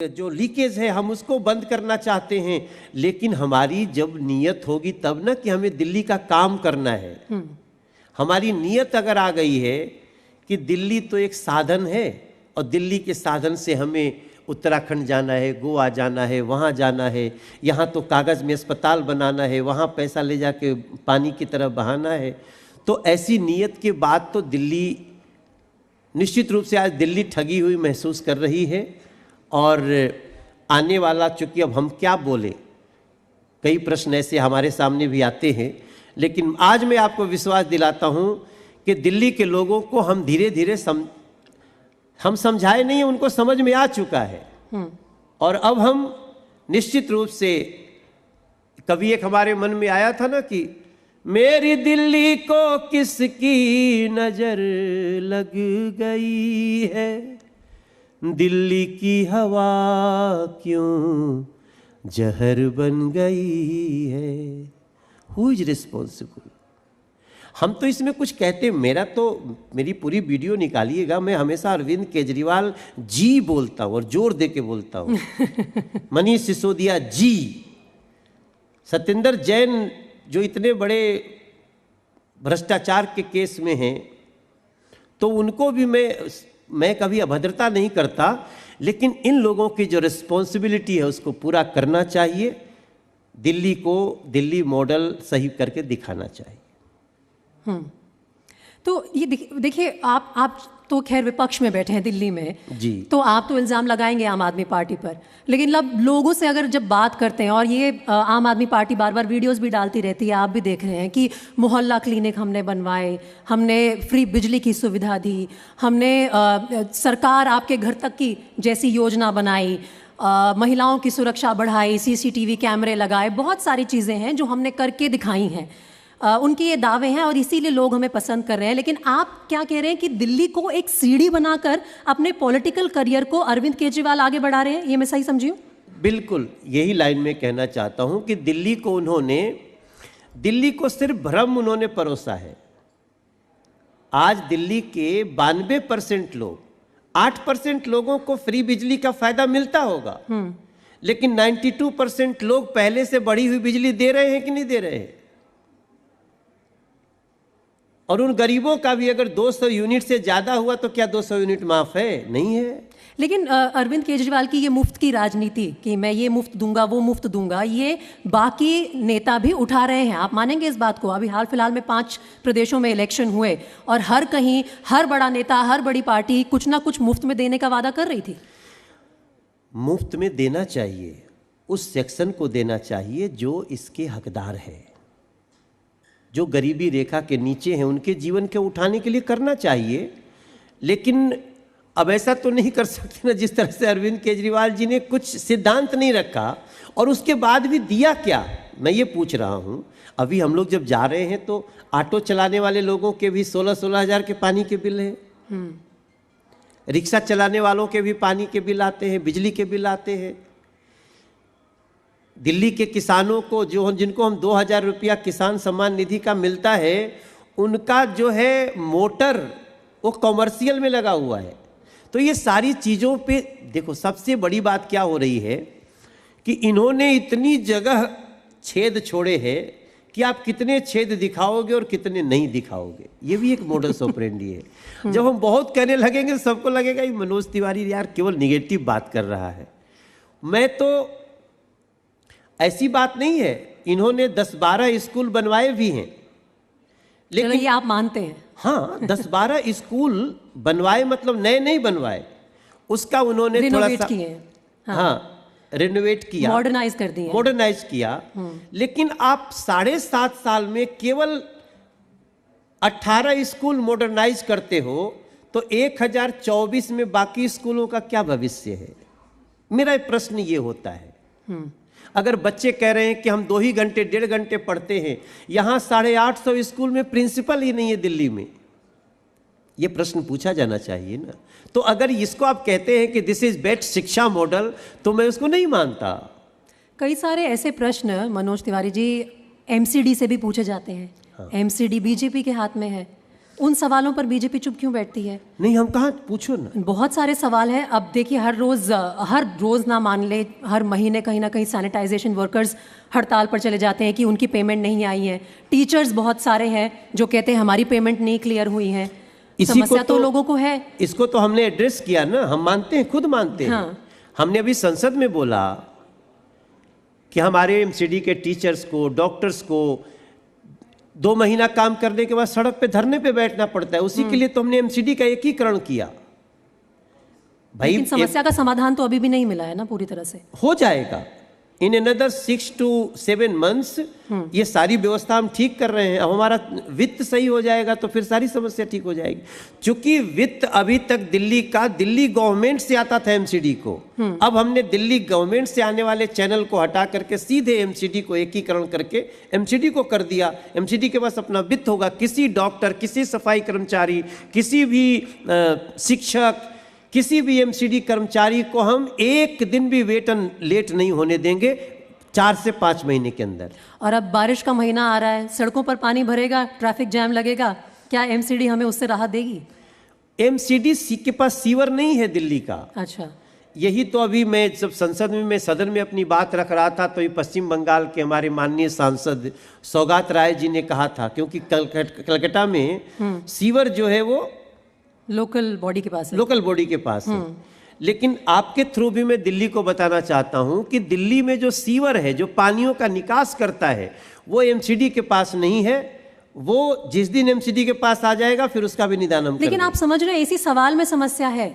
जो लीकेज है हम उसको बंद करना चाहते हैं, लेकिन हमारी जब नीयत होगी तब ना कि हमें दिल्ली का काम करना है। हमारी नीयत अगर आ गई है कि दिल्ली तो एक साधन है और दिल्ली के साधन से हमें उत्तराखंड जाना है, गोवा जाना है, वहाँ जाना है, यहाँ तो कागज़ में अस्पताल बनाना है, वहाँ पैसा ले जाके पानी की तरफ बहाना है, तो ऐसी नीयत के बाद तो दिल्ली निश्चित रूप से आज दिल्ली ठगी हुई महसूस कर रही है। और आने वाला, चूँकि अब हम क्या बोले, कई प्रश्न ऐसे हमारे सामने भी आते हैं, लेकिन आज मैं आपको विश्वास दिलाता हूँ कि दिल्ली के लोगों को हम धीरे धीरे हम समझाए नहीं, उनको समझ में आ चुका है। और अब हम निश्चित रूप से, कभी एक हमारे मन में आया था ना कि मेरी दिल्ली को किसकी नजर लग गई है, दिल्ली की हवा क्यों जहर बन गई है, हु इज रिस्पॉन्सिबल। हम तो इसमें कुछ कहते, मेरी पूरी वीडियो निकालिएगा, मैं हमेशा अरविंद केजरीवाल जी बोलता हूँ और जोर दे के बोलता हूँ। मनीष सिसोदिया जी, सत्येंद्र जैन जो इतने बड़े भ्रष्टाचार के केस में हैं, तो उनको भी मैं कभी अभद्रता नहीं करता, लेकिन इन लोगों की जो रिस्पॉन्सिबिलिटी है उसको पूरा करना चाहिए। दिल्ली को दिल्ली मॉडल सही करके दिखाना चाहिए। तो ये देखिए, आप तो खैर विपक्ष में बैठे हैं दिल्ली में जी, तो आप तो इल्ज़ाम लगाएंगे आम आदमी पार्टी पर, लेकिन अब लोगों से अगर जब बात करते हैं, और ये आम आदमी पार्टी बार बार वीडियोस भी डालती रहती है, आप भी देख रहे हैं कि मोहल्ला क्लिनिक हमने बनवाए, हमने फ्री बिजली की सुविधा दी, हमने सरकार आपके घर तक की जैसी योजना बनाई, महिलाओं की सुरक्षा बढ़ाई, CCTV कैमरे लगाए, बहुत सारी चीज़ें हैं जो हमने करके दिखाई हैं। उनके ये दावे हैं और इसीलिए लोग हमें पसंद कर रहे हैं। लेकिन आप क्या कह रहे हैं कि दिल्ली को एक सीढ़ी बनाकर अपने पॉलिटिकल करियर को अरविंद केजरीवाल आगे बढ़ा रहे हैं, ये मैं सही समझी हूँ? बिल्कुल यही लाइन में कहना चाहता हूँ कि दिल्ली को सिर्फ भ्रम उन्होंने परोसा है। आज दिल्ली के 92% लोग, 8% लोगों को फ्री बिजली का फायदा मिलता होगा, लेकिन 92% लोग पहले से बढ़ी हुई बिजली दे रहे हैं कि नहीं दे रहे हैं। और उन गरीबों का भी अगर 200 यूनिट से ज़्यादा हुआ तो क्या 200 यूनिट माफ़ है? नहीं है। लेकिन अरविंद केजरीवाल की ये मुफ्त की राजनीति कि मैं ये मुफ्त दूंगा, वो मुफ्त दूंगा, ये बाकी नेता भी उठा रहे हैं। आप मानेंगे इस बात को? अभी हाल फिलहाल में 5 प्रदेशों में इलेक्शन हुए और हर कहीं हर बड़ा नेता, हर बड़ी पार्टी कुछ ना कुछ मुफ्त में देने का वादा कर रही थी। मुफ्त में देना चाहिए, उस सेक्शन को देना चाहिए जो इसके हकदार है, जो गरीबी रेखा के नीचे हैं, उनके जीवन के उठाने के लिए करना चाहिए। लेकिन अब ऐसा तो नहीं कर सकते ना जिस तरह से अरविंद केजरीवाल जी ने कुछ सिद्धांत नहीं रखा और उसके बाद भी दिया क्या, मैं ये पूछ रहा हूँ। अभी हम लोग जब जा रहे हैं तो ऑटो चलाने वाले लोगों के भी 16-16 हज़ार के पानी के बिल हैं, रिक्शा चलाने वालों के भी पानी के बिल आते हैं, बिजली के बिल आते हैं। दिल्ली के किसानों को जिनको हम 2000 रुपया किसान सम्मान निधि का मिलता है, उनका जो है मोटर वो कॉमर्शियल में लगा हुआ है। तो ये सारी चीज़ों पे देखो, सबसे बड़ी बात क्या हो रही है कि इन्होंने इतनी जगह छेद छोड़े हैं कि आप कितने छेद दिखाओगे और कितने नहीं दिखाओगे, ये भी एक मॉडस ऑपरेंडी है। जब हम बहुत कहने लगेंगे सबको लगेगा ये मनोज तिवारी यार केवल निगेटिव बात कर रहा है। मैं तो, ऐसी बात नहीं है, इन्होंने 10-12 स्कूल बनवाए भी हैं, लेकिन ये आप मानते हैं? हाँ, 10-12 स्कूल बनवाए, मतलब नए नहीं बनवाए, उसका उन्होंने थोड़ा सा किए, हाँ रिनोवेट किया, मॉडर्नाइज कर दिया, मॉडर्नाइज किया। लेकिन आप 7.5 साल में केवल 18 स्कूल मॉडर्नाइज करते हो तो 1024 में बाकी स्कूलों का क्या भविष्य है? मेरा प्रश्न ये होता है। अगर बच्चे कह रहे हैं कि हम 2 ही घंटे 1.5 घंटे पढ़ते हैं, यहाँ 850 स्कूल में प्रिंसिपल ही नहीं है दिल्ली में, ये प्रश्न पूछा जाना चाहिए ना। तो अगर इसको आप कहते हैं कि दिस इज बेस्ट शिक्षा मॉडल, तो मैं उसको नहीं मानता। कई सारे ऐसे प्रश्न मनोज तिवारी जी MCD से भी पूछे जाते हैं। हाँ। MCD बीजेपी के हाथ में है, उन सवालों पर बीजेपी चुप क्यों बैठती है? नहीं, हम कहाँ, पूछो ना। बहुत सारे सवाल हैं। अब देखिए, हर रोज ना मान ले, हर महीने कहीं ना कहीं सैनिटाइजेशन वर्कर्स हड़ताल पर चले जाते हैं कि उनकी पेमेंट नहीं आई है। टीचर्स बहुत सारे हैं जो कहते हैं हमारी पेमेंट नहीं क्लियर हुई है। समस्या तो लोगों को है। इसको तो हमने एड्रेस किया ना, हम मानते हैं, खुद मानते हैं। हाँ। हमने अभी संसद में बोला कि हमारे एमसीडी के टीचर्स को, डॉक्टर्स को 2 महीना काम करने के बाद सड़क पे धरने पे बैठना पड़ता है। उसी के लिए तो हमने एमसीडी का एकीकरण किया भाई। लेकिन समस्या का समाधान तो अभी भी नहीं मिला है ना पूरी तरह से। हो जाएगा इन अनदर 6 to 7 months। ये सारी व्यवस्था हम ठीक कर रहे हैं। अब हमारा वित्त सही हो जाएगा तो फिर सारी समस्या ठीक हो जाएगी। क्योंकि वित्त अभी तक दिल्ली गवर्नमेंट से आता था एमसीडी को। अब हमने दिल्ली गवर्नमेंट से आने वाले चैनल को हटा करके सीधे एमसीडी को एकीकरण करके एमसीडी को कर दिया। एमसीडी के पास अपना वित्त होगा। किसी डॉक्टर, किसी सफाई कर्मचारी, किसी भी शिक्षक, किसी भी एमसीडी कर्मचारी को हम एक दिन भी वेतन लेट नहीं होने देंगे 4 से 5 महीने के अंदर। और अब बारिश का महीना आ रहा है, सड़कों पर पानी भरेगा, ट्रैफिक जैम लगेगा, क्या एमसीडी हमें उससे राहत देगी? एमसीडी के पास सीवर नहीं है दिल्ली का। अच्छा। यही तो अभी मैं जब संसद में, मैं सदन में अपनी बात रख रहा था तो ये पश्चिम बंगाल के हमारे माननीय सांसद सौगात राय जी ने कहा था, क्योंकि कलकत्ता में सीवर जो है वो लोकल बॉडी के पास है। लोकल बॉडी के पास है। लेकिन आपके थ्रू भी मैं दिल्ली को बताना चाहता हूं कि दिल्ली में जो सीवर है, जो पानियों का निकास करता है, वो एमसीडी के पास नहीं है। वो जिस दिन एमसीडी के पास आ जाएगा फिर उसका भी निदान हम लेकिन आप समझ रहे हैं, इसी सवाल में समस्या है।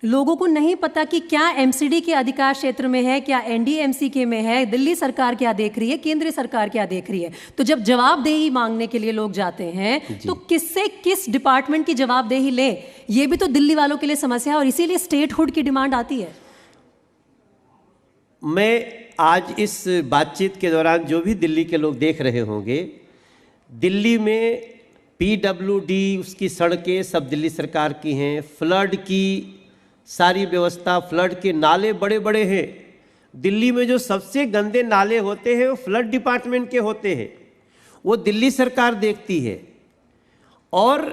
लोगों को नहीं पता कि क्या एमसीडी के अधिकार क्षेत्र में है, क्या एनडीएमसी के में है, दिल्ली सरकार क्या देख रही है, केंद्रीय सरकार क्या देख रही है। तो जब जवाबदेही मांगने के लिए लोग जाते हैं तो किससे, किस डिपार्टमेंट की जवाबदेही ले, ये भी तो दिल्ली वालों के लिए समस्या है। और इसीलिए स्टेटहुड की डिमांड आती है। मैं आज इस बातचीत के दौरान जो भी दिल्ली के लोग देख रहे होंगे, दिल्ली में पीडब्ल्यूडी, उसकी सड़कें सब दिल्ली सरकार की हैं। फ्लड की सारी व्यवस्था, फ्लड के नाले बड़े बड़े हैं। दिल्ली में जो सबसे गंदे नाले होते हैं वो फ्लड डिपार्टमेंट के होते हैं, वो दिल्ली सरकार देखती है। और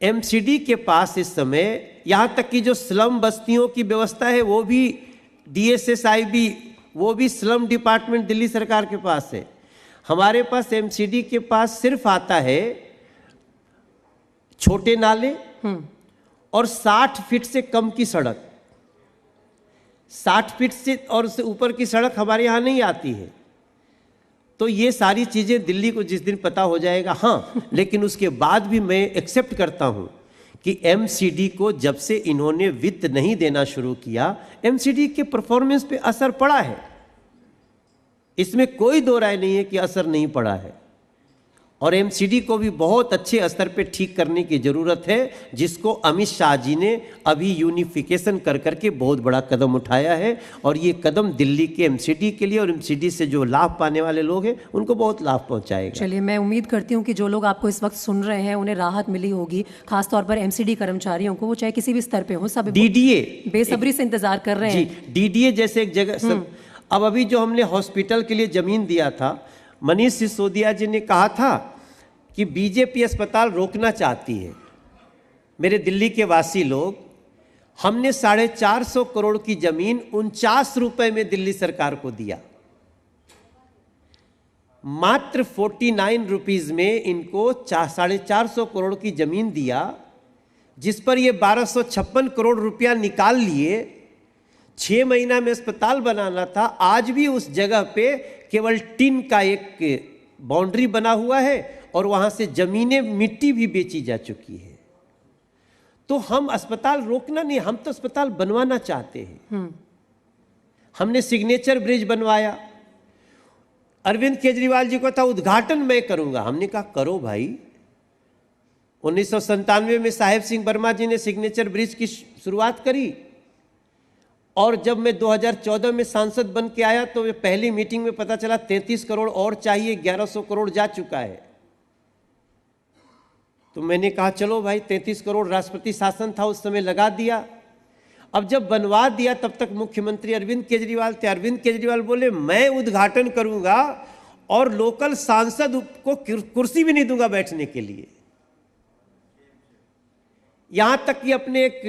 एमसीडी के पास इस समय यहाँ तक कि जो स्लम बस्तियों की व्यवस्था है वो भी DSSIB, वो भी स्लम डिपार्टमेंट दिल्ली सरकार के पास है। हमारे पास एमसीडी के पास सिर्फ आता है छोटे नाले और 60 फीट से कम की सड़क। 60 फीट से और उससे ऊपर की सड़क हमारे यहाँ नहीं आती है। तो ये सारी चीज़ें दिल्ली को जिस दिन पता हो जाएगा, हाँ। लेकिन उसके बाद भी मैं एक्सेप्ट करता हूँ कि एमसीडी को जब से इन्होंने वित्त नहीं देना शुरू किया, एमसीडी के परफॉर्मेंस पे असर पड़ा है। इसमें कोई दो राय नहीं है कि असर नहीं पड़ा है। और एमसीडी को भी बहुत अच्छे स्तर पे ठीक करने की ज़रूरत है, जिसको अमित शाह जी ने अभी यूनिफिकेशन कर करके बहुत बड़ा कदम उठाया है। और ये कदम दिल्ली के एमसीडी के लिए और एमसीडी से जो लाभ पाने वाले लोग हैं उनको बहुत लाभ पहुंचाएगा। चलिए, मैं उम्मीद करती हूँ कि जो लोग आपको इस वक्त सुन रहे हैं उन्हें राहत मिली होगी, खासतौर पर एमसीडी कर्मचारियों को, वो चाहे किसी भी स्तर पे हो, सब डीडीए बेसब्री से इंतजार कर रहे हैं। जी, डीडीए जैसे एक जगह अब अभी जो हमने हॉस्पिटल के लिए जमीन दिया था, मनीष सिसोदिया जी ने कहा था कि बीजेपी अस्पताल रोकना चाहती है। मेरे दिल्ली के वासी लोग, हमने 450 करोड़ की जमीन 49 रुपए में दिल्ली सरकार को दिया। मात्र 49 रुपीज में इनको 450 करोड़ की जमीन दिया, जिस पर ये 1256 करोड़ रुपया निकाल लिए। 6 महीना में अस्पताल बनाना था। आज भी उस जगह पे केवल टिन का एक बाउंड्री बना हुआ है और वहां से जमीनें, मिट्टी भी बेची जा चुकी है। तो हम अस्पताल रोकना नहीं, हम तो अस्पताल बनवाना चाहते हैं। हमने सिग्नेचर ब्रिज बनवाया। अरविंद केजरीवाल जी को था उद्घाटन मैं करूंगा, हमने कहा करो भाई। 1997 में साहेब सिंह वर्मा जी ने सिग्नेचर ब्रिज की शुरुआत करी। और जब मैं 2014 में सांसद बन के आया तो पहली मीटिंग में पता चला 33 करोड़ और चाहिए, 1100 करोड़ जा चुका है। तो मैंने कहा चलो भाई, 33 करोड़ राष्ट्रपति शासन था उस समय, लगा दिया। अब जब बनवा दिया तब तक मुख्यमंत्री अरविंद केजरीवाल थे। अरविंद केजरीवाल बोले मैं उद्घाटन करूंगा और लोकल सांसद को कुर्सी भी नहीं दूंगा बैठने के लिए। यहाँ तक कि अपने एक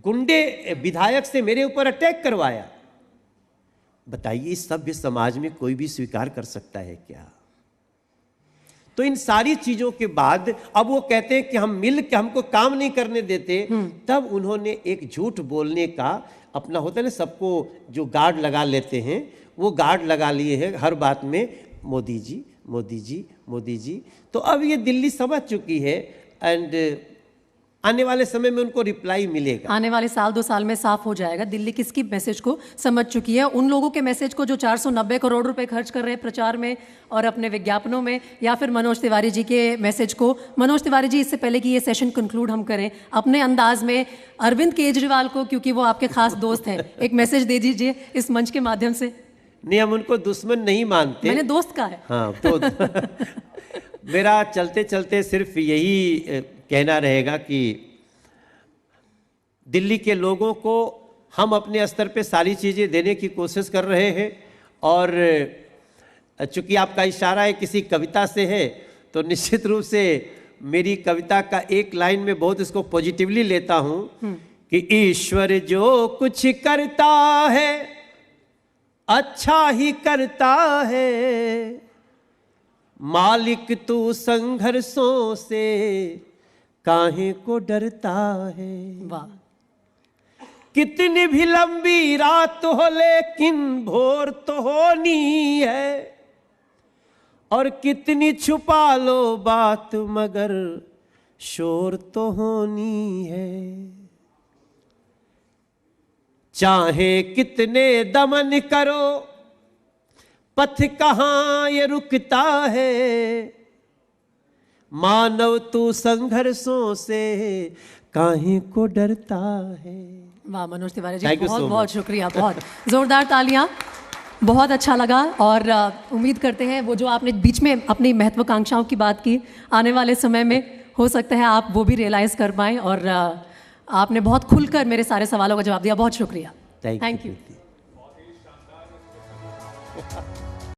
गुंडे विधायक से मेरे ऊपर अटैक करवाया। बताइए इस सभ्य समाज में कोई भी स्वीकार कर सकता है क्या? तो इन सारी चीजों के बाद अब वो कहते हैं कि हम मिल के हमको काम नहीं करने देते। तब उन्होंने एक झूठ बोलने का अपना होता है ना, सबको जो गार्ड लगा लेते हैं, वो गार्ड लगा लिए हैं हर बात में, मोदी जी मोदी जी मोदी जी। तो अब ये दिल्ली समझ चुकी है एंड आने वाले समय में उनको रिप्लाई मिलेगा। आने वाले साल 2 साल में साफ हो जाएगा दिल्ली किसकी मैसेज को समझ चुकी है। उन लोगों के मैसेज को जो 490 करोड़ रुपए खर्च कर रहे हैं प्रचार में और अपने विज्ञापनों में, या फिर मनोज तिवारी जी के मैसेज को। मनोज तिवारी जी, इससे पहले कि ये सेशन कंक्लूड हम करें, अपने अंदाज में अरविंद केजरीवाल को, क्योंकि वो आपके खास दोस्त हैं, एक मैसेज दे दीजिए इस मंच के माध्यम से। नहीं, हम उनको दुश्मन नहीं मानते, मैंने दोस्त कहा है। हाँ, तो मेरा चलते चलते सिर्फ यही कहना रहेगा कि दिल्ली के लोगों को हम अपने स्तर पे सारी चीज़ें देने की कोशिश कर रहे हैं। और चूंकि आपका इशारा है किसी कविता से है, तो निश्चित रूप से मेरी कविता का एक लाइन में बहुत इसको पॉजिटिवली लेता हूं कि ईश्वर जो कुछ करता है अच्छा ही करता है, मालिक तू संघर्षों से काहे को डरता है। वाह। कितनी भी लंबी रात हो लेकिन भोर तो होनी है, और कितनी छुपा लो बात मगर शोर तो होनी है। चाहे कितने दमन करो पथ कहाँ ये रुकता है, मानव तू संघर्षों से काहे को डरता है। वाह मनोज तिवारी जी, Thank you बहुत so बहुत much. शुक्रिया, बहुत जोरदार तालियां। बहुत अच्छा लगा और उम्मीद करते हैं वो जो आपने बीच में अपनी महत्वाकांक्षाओं की बात की, आने वाले समय में हो सकता है आप वो भी रियलाइज कर पाएं। और आपने बहुत खुलकर मेरे सारे सवालों का जवाब दिया। बहुत शुक्रिया। Thank you.